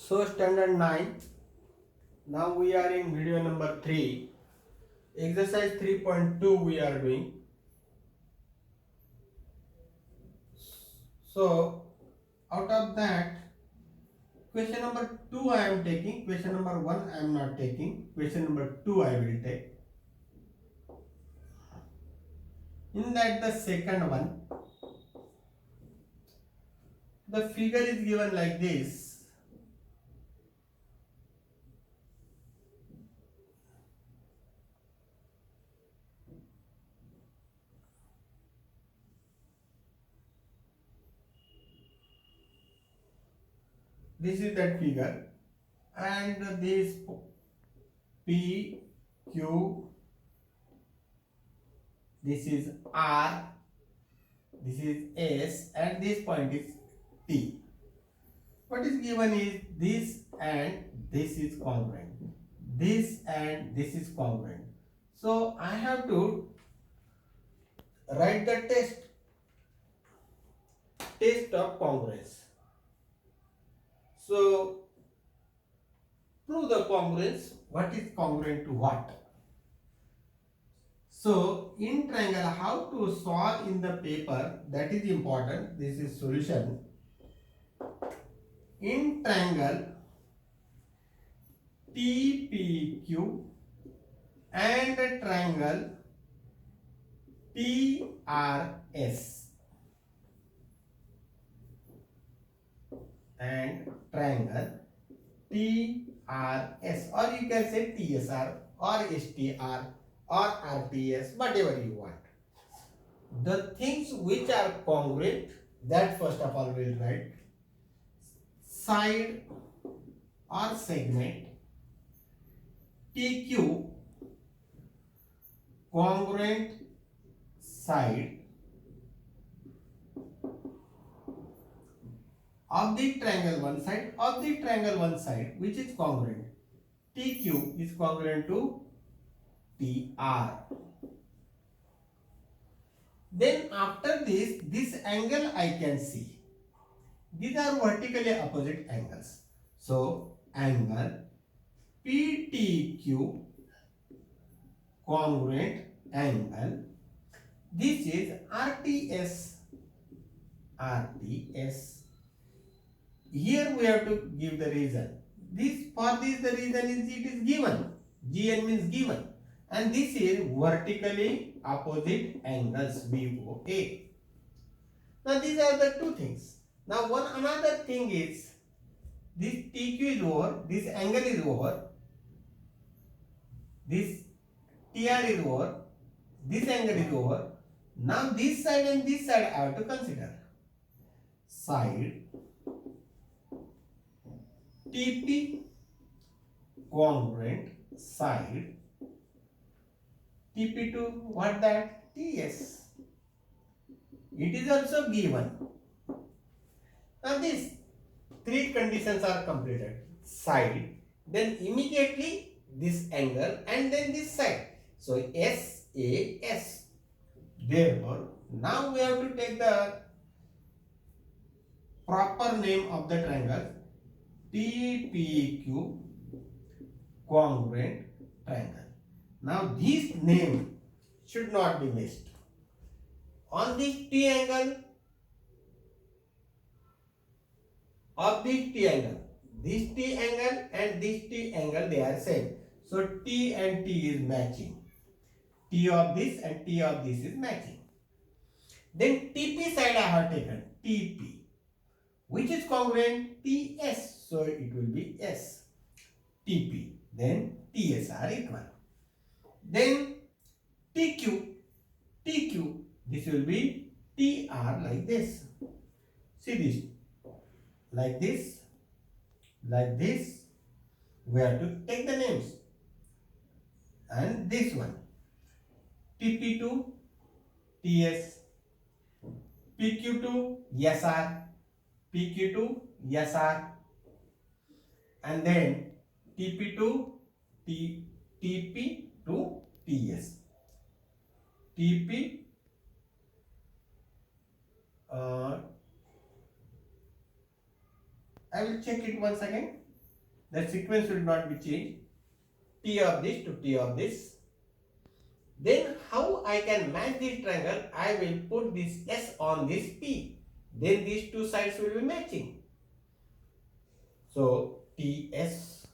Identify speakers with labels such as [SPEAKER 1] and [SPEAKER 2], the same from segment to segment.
[SPEAKER 1] So standard 9. Now we are in video number 3. Exercise 3.2 we are doing. So out of that, question number 2 I am taking. Question number 1 I am not taking. Question number 2 I will take. In that the second one, the figure is given like this. This is that figure, and this P, Q, this is R, this is S, and this point is T. What is given is this and this is congruent. This and this is congruent. So I have to write the test of congruence. So prove the congruence. What is congruent to what? So in triangle, how to solve in the paper, that is important. This is solution. In triangle TPQ and triangle TRS and triangle TRS, or you can say TSR or STR or RTS, whatever you want. The things which are congruent, that first of all we'll write. Side or segment TQ, congruent side of the triangle one side which is congruent. TQ is congruent to TR. Then after this angle I can see. These are vertically opposite angles. So angle PTQ congruent angle. This is RTS. Here we have to give the reason. The reason is it is given. GN means given. And this is vertically opposite angles VOA. Now these are the two things. Now another thing is this TQ is over, this angle is over, this TR is over, this angle is over. Now this side and this side I have to consider. Side TP congruent side TP to what that? TS. It is also given. Now these three conditions are completed. Side, then immediately this angle and then this side. So SAS. Therefore, now we have to take the proper name of the triangle. TPQ congruent triangle. Now this name should not be missed. On this T angle of this T angle, this T angle and this T angle, they are same. So T and T is matching. T of this and T of this is matching. Then TP side I have taken TP, which is congruent TS. So it will be S. TP. Then TS are equal. Then TQ. This will be TR like this. See this. Like this. We have to take the names. And this one. TP2 TS. PQ2 SR. PQ2 SR. And then TP2 TP to TS. TP I will check it once again. The sequence should not be changed. T of this to T of this. Then how I can match this triangle? I will put this S on this P. Then these two sides will be matching. So TS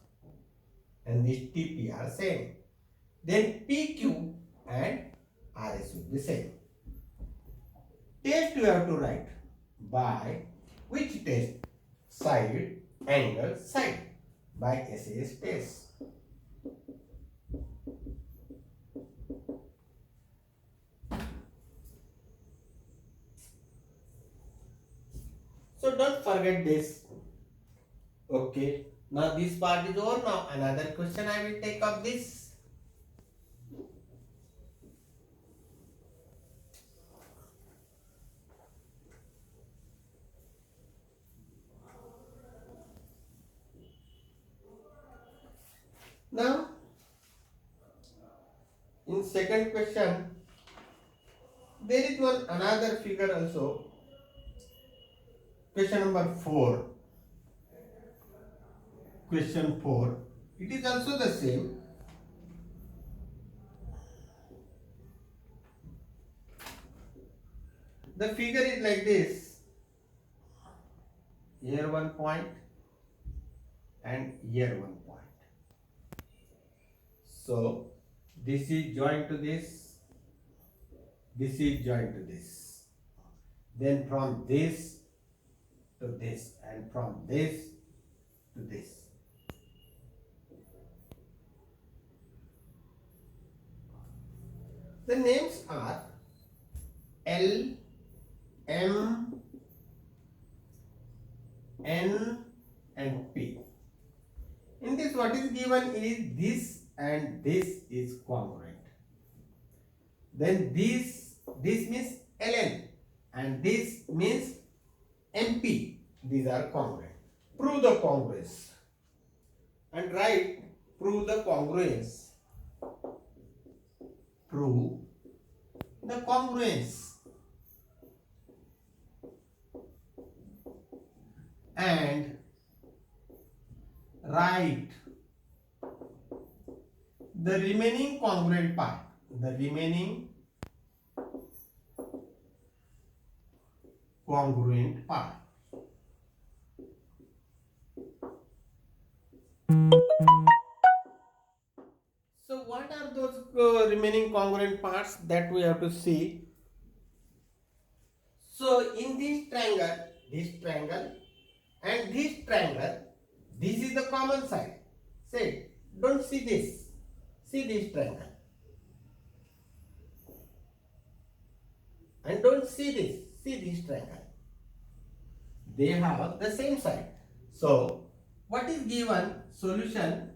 [SPEAKER 1] and this TP are same. Then PQ and RS will be same. Test you have to write by which test? Side, angle, side. By SAS test. So don't forget this. Okay. Now this part is over. Now another question I will take of this. Now in second question there is one another figure also. Question number 4. Question 4. It is also the same. The figure is like this. Here one point and here one point. So this is joined to this. This is joined to this. Then from this to this and from this to this. The names are L, M, N and P. In this what is given is this and this is congruent. Then this means Ln and this means MP. These are congruent. Prove the congruence and write prove the congruence. Prove the congruence and write the remaining congruent part. The remaining congruent part. So what are those remaining congruent parts that we have to see? So in this triangle and this triangle, this is the common side. Say, don't see this. See this triangle. And don't see this. See this triangle. They have the same side. So what is given? Solution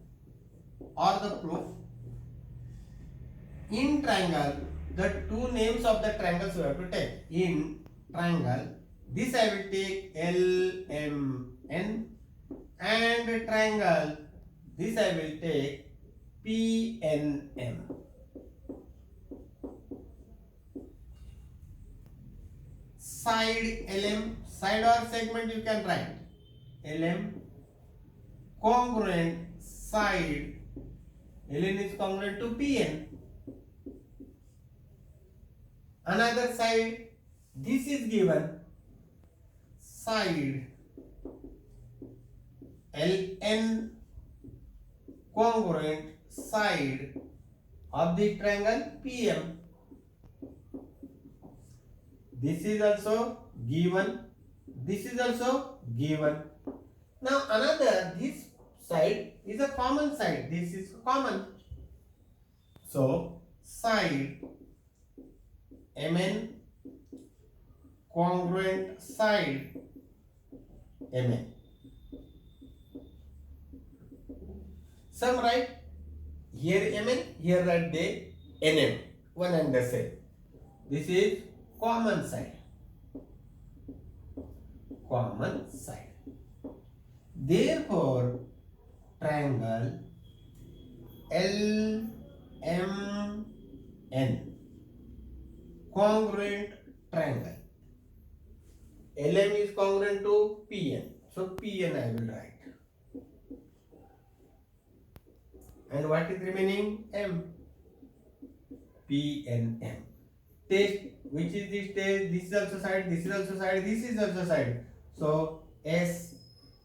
[SPEAKER 1] or the proof? In triangle, the two names of the triangles we have to take. In triangle, this I will take LMN, and triangle, this I will take PNM. Side LM, side or segment you can write. LM, congruent side, LN is congruent to PN. Another side, this is given, side LN congruent side of the triangle PM. This is also given, this is also given. Now another, this side is a common side, this is common. So side MN congruent side MN. Some write here MN, here write they NM, one and the same. This is common side. Common side. Therefore, triangle LMN congruent triangle. LM is congruent to PN. So PN I will write. and what is remaining? M. P and M. Test, which is this test? This is also side, this is also side, this is also side. So S,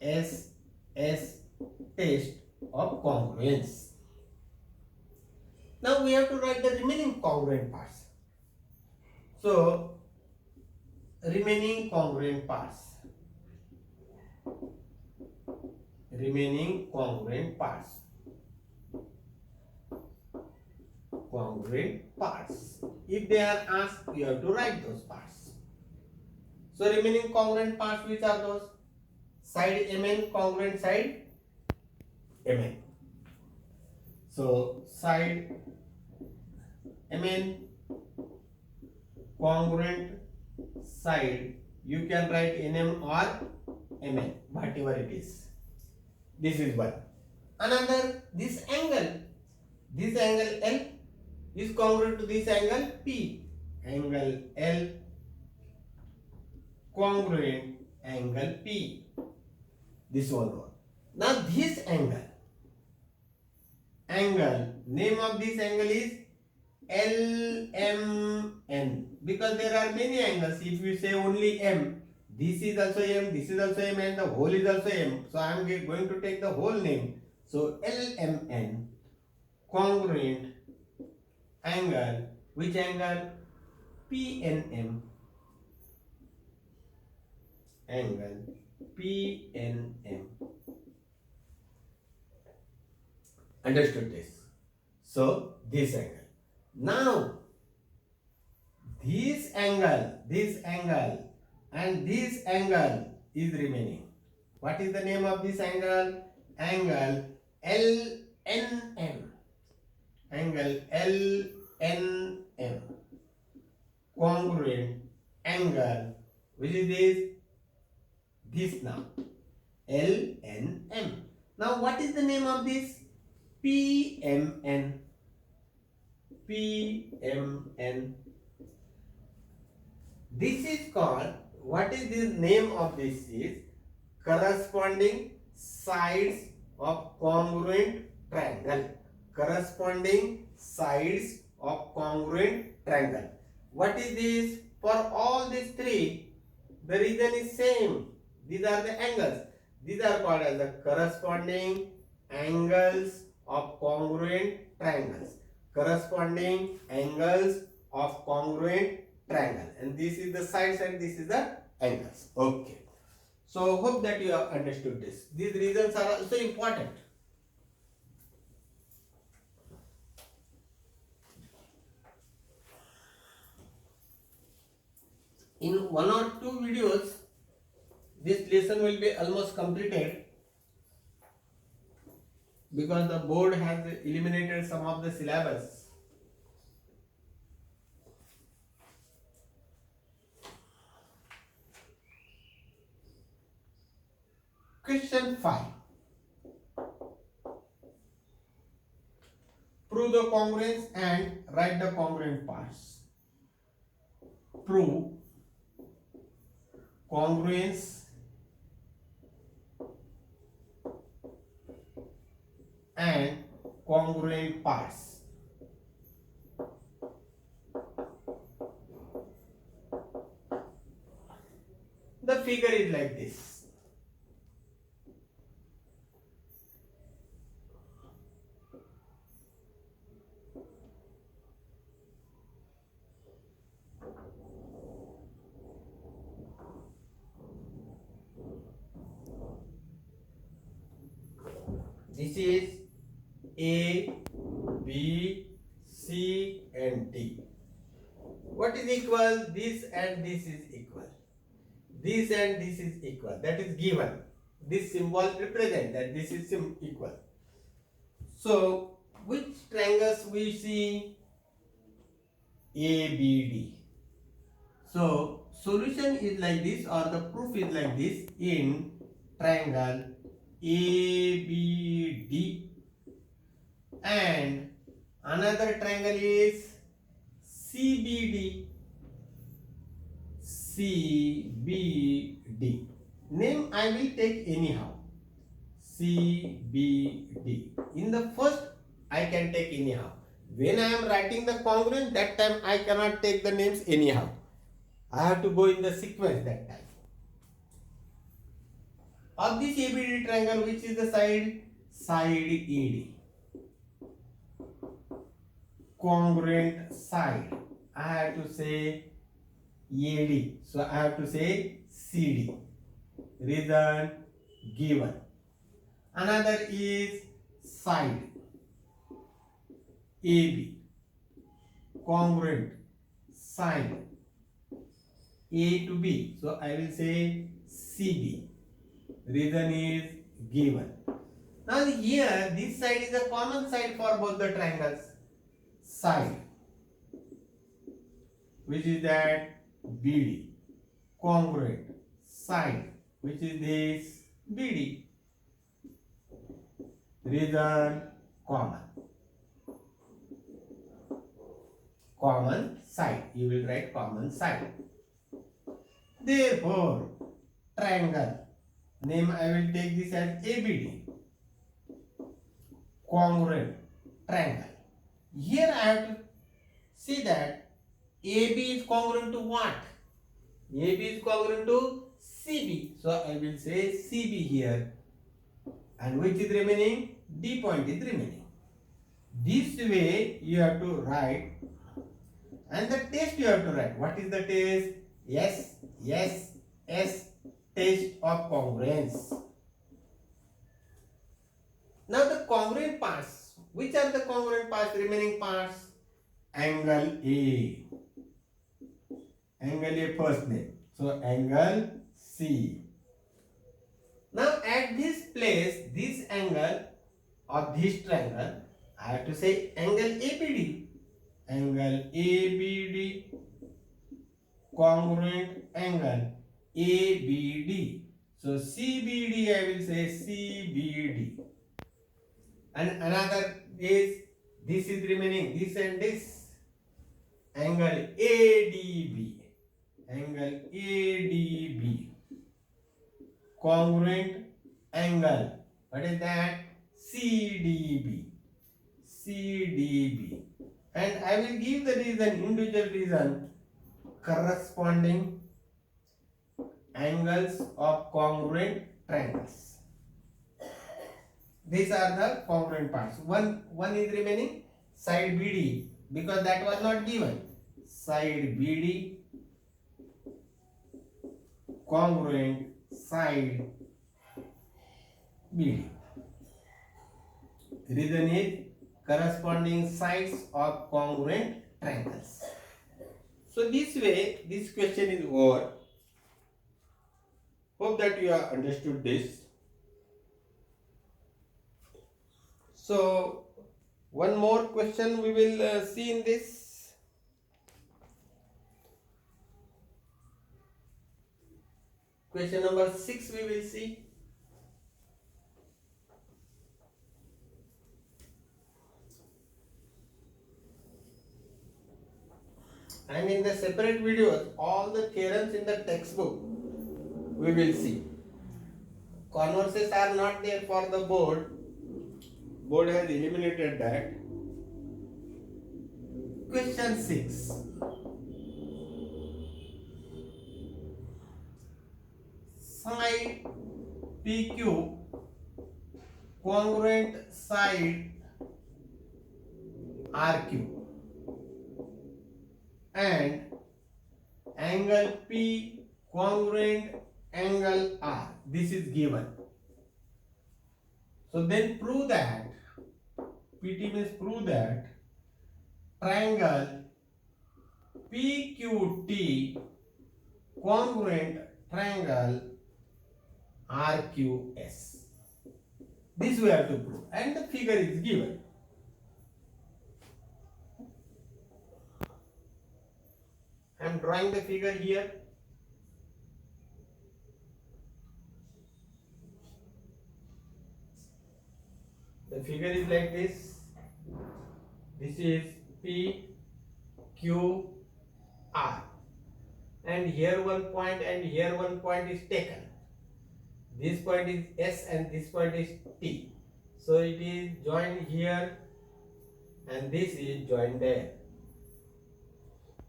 [SPEAKER 1] S, S, test of congruence. Now we have to write the remaining congruent parts. So remaining congruent parts. Remaining congruent parts. Congruent parts. If they are asked, you have to write those parts. So remaining congruent parts, which are those? Side Mn, congruent side Mn. So side Mn, congruent side, you can write Nm or Mn, whatever it is. This is one. Another, this angle L is congruent to this angle P. Angle L congruent angle P. This one. Now this angle, name of this angle is LMN, because there are many angles. If you say only M, this is also M, this is also M, and the whole is also M. So I am going to take the whole name. So LMN, congruent angle, which angle? PNM, angle PNM. Understood this? So this angle. Now this angle and this angle is remaining. What is the name of this angle? Angle LNM. Angle LNM. Congruent angle. Which is this? This now. LNM. Now what is the name of this? PMN. PMN. This is called, what is the name of this is? Corresponding sides of congruent triangle. Corresponding sides of congruent triangle. What is this? For all these three, the reason is same. These are the angles. These are called as the corresponding angles of congruent triangles. Corresponding angles of congruent triangle. And this is the sides and this is the angles. Okay. So hope that you have understood this. These reasons are also important. In one or two videos, this lesson will be almost completed, because the board has eliminated some of the syllabus. Question 5. Prove the congruence and write the congruent parts. Prove congruence and congruent parts. The figure is like this. This is A, B, C and D. What is equal? This and this is equal. This and this is equal. That is given. This symbol represents that this is equal. So, which triangles we see? ABD. So, solution is like this, or the proof is like this in triangle ABD, and another triangle is CBD. CBD. Name I will take anyhow. CBD. In the first I can take anyhow. When I am writing the congruent, that time I cannot take the names anyhow. I have to go in the sequence that time. Of this ABD triangle, which is the side? Side AD. Congruent side. I have to say AD. So I have to say CD. Reason given. Another is side AB. Congruent side A to B. So I will say CB. Reason is given. Now here this side is a common side for both the triangles. Side, which is that BD. Congruent side, which is this BD. Reason common. Common side. You will write common side. Therefore, triangle. Name I will take this as ABD. Congruent triangle. Here I have to see that AB is congruent to what? AB is congruent to CB. So I will say CB here. And which is remaining? D point is remaining. This way you have to write. And the test you have to write. What is the test? Yes, yes, yes. Test of congruence. Now the congruent parts. Which are the congruent parts? Remaining parts? Angle A. Angle A first name. So angle C. Now at this place, this angle of this triangle, I have to say angle ABD. Angle ABD. Congruent angle ABD. So CBD I will say CBD. And another is, this is remaining, this and this. Angle ADB. Angle ADB. Congruent angle. What is that? CDB. CDB. And I will give the reason, individual reason, corresponding angles of congruent triangles. These are the congruent parts. One is remaining, side BD, because that was not given. Side BD, congruent side BD. Reason is corresponding sides of congruent triangles. So this way, this question is over. Hope that you have understood this. So one more question we will see in this. Question number 6 we will see. And in the separate videos, all the theorems in the textbook we will see. Converses are not there for the board. Board has eliminated that. Question 6. Side PQ congruent side RQ and angle P congruent angle R. This is given. So then prove that, PT means prove that triangle PQT congruent triangle RQS. This we have to prove, and the figure is given. I am drawing the figure here. The figure is like this. This is P, Q, R. And here one point and here one point is taken. This point is S and this point is T. So it is joined here and this is joined there.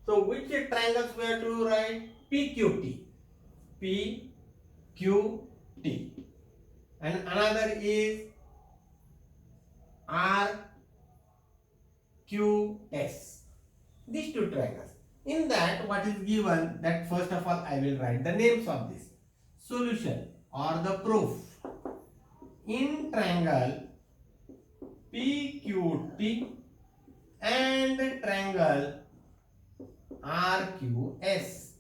[SPEAKER 1] So which triangles we have to write? PQT. PQT. And another is RQS. These two triangles. In that, what is given? That first of all, I will write the names of this. Solution or the proof. In triangle PQT and triangle RQS.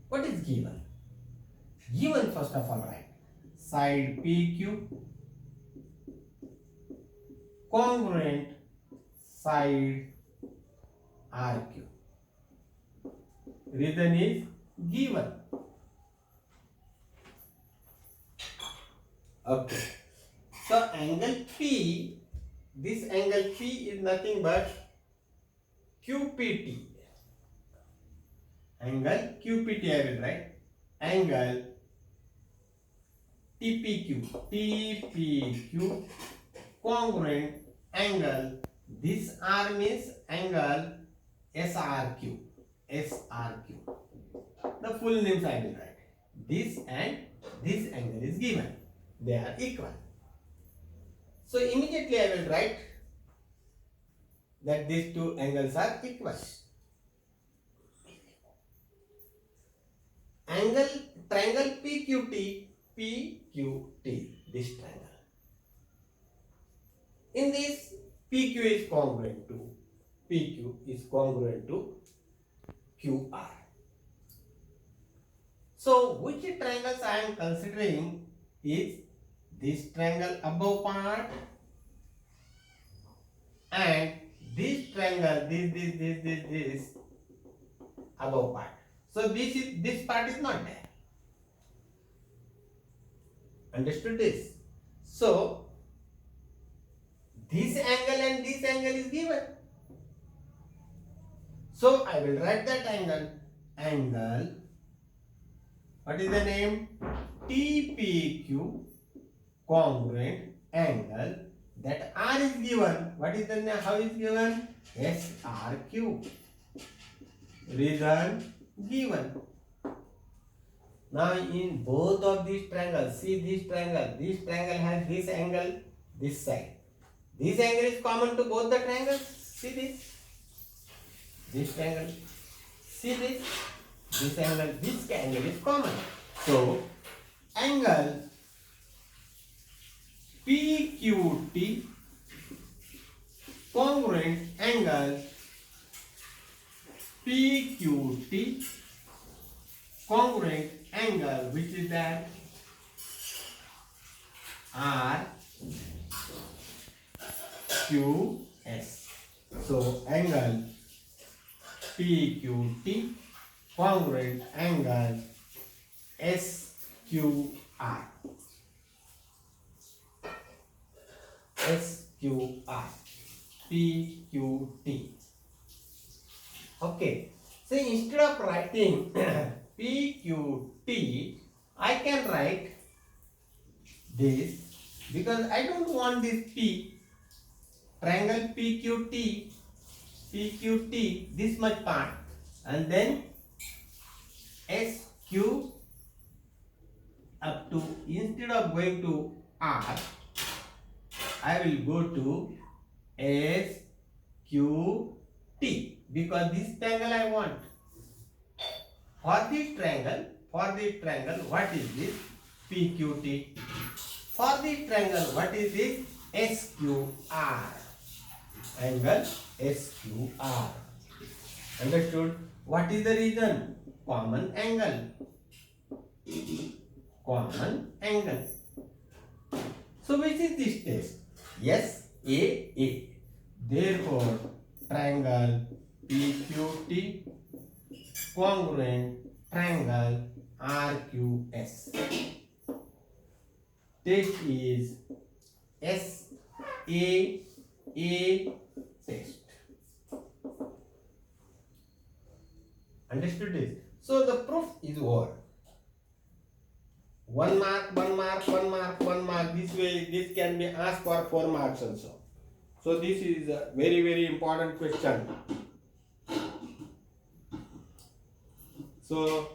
[SPEAKER 1] What is given? Given first of all, right? Side PQ congruent side RQ. Reason is given. Okay. So angle P, this angle P is nothing but QPT. Angle QPT I will write. Angle TPQ congruent angle. This R means angle SRQ. The full names I will write. This and this angle is given. They are equal. So immediately I will write that these two angles are equal. Triangle PQT, this triangle. In this, PQ is congruent to QR. So which triangles I am considering is this triangle above part and this triangle, this above part. So this part is not there. Understood this? So this angle and this angle is given. So I will write that angle. What is the name? TPQ congruent angle. That R is given. What is the name? How is given? SRQ. Reason given. Now in both of these triangles, see this triangle has this angle, this side. This angle is common to both the triangles. See this triangle. See this angle is common. So angle PQT congruent angle PQT congruent angle, which is that RQS. So angle PQT congruent angle SQR. PQT. Okay. So instead of writing PQT, I can write this because I don't want this P. Triangle PQT, this much part, and then SQ up to, instead of going to R, I will go to SQT because this triangle I want. For this triangle, what is this? PQT. For this triangle, what is this? SQR. Angle SQR. Understood? What is the reason? Common angle. So which is this test? Yes, A. Therefore, triangle PQT congruent triangle RQS. Test is SAA test. Understood this? So the proof is over. 1 mark. This way, this can be asked for 4 marks also. So this is a very important question. So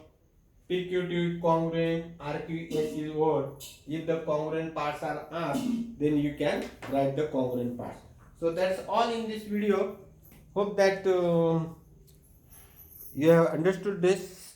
[SPEAKER 1] PQ is congruent, RQS is what? If the congruent parts are asked, then you can write the congruent parts. So that's all in this video. Hope that you have understood this.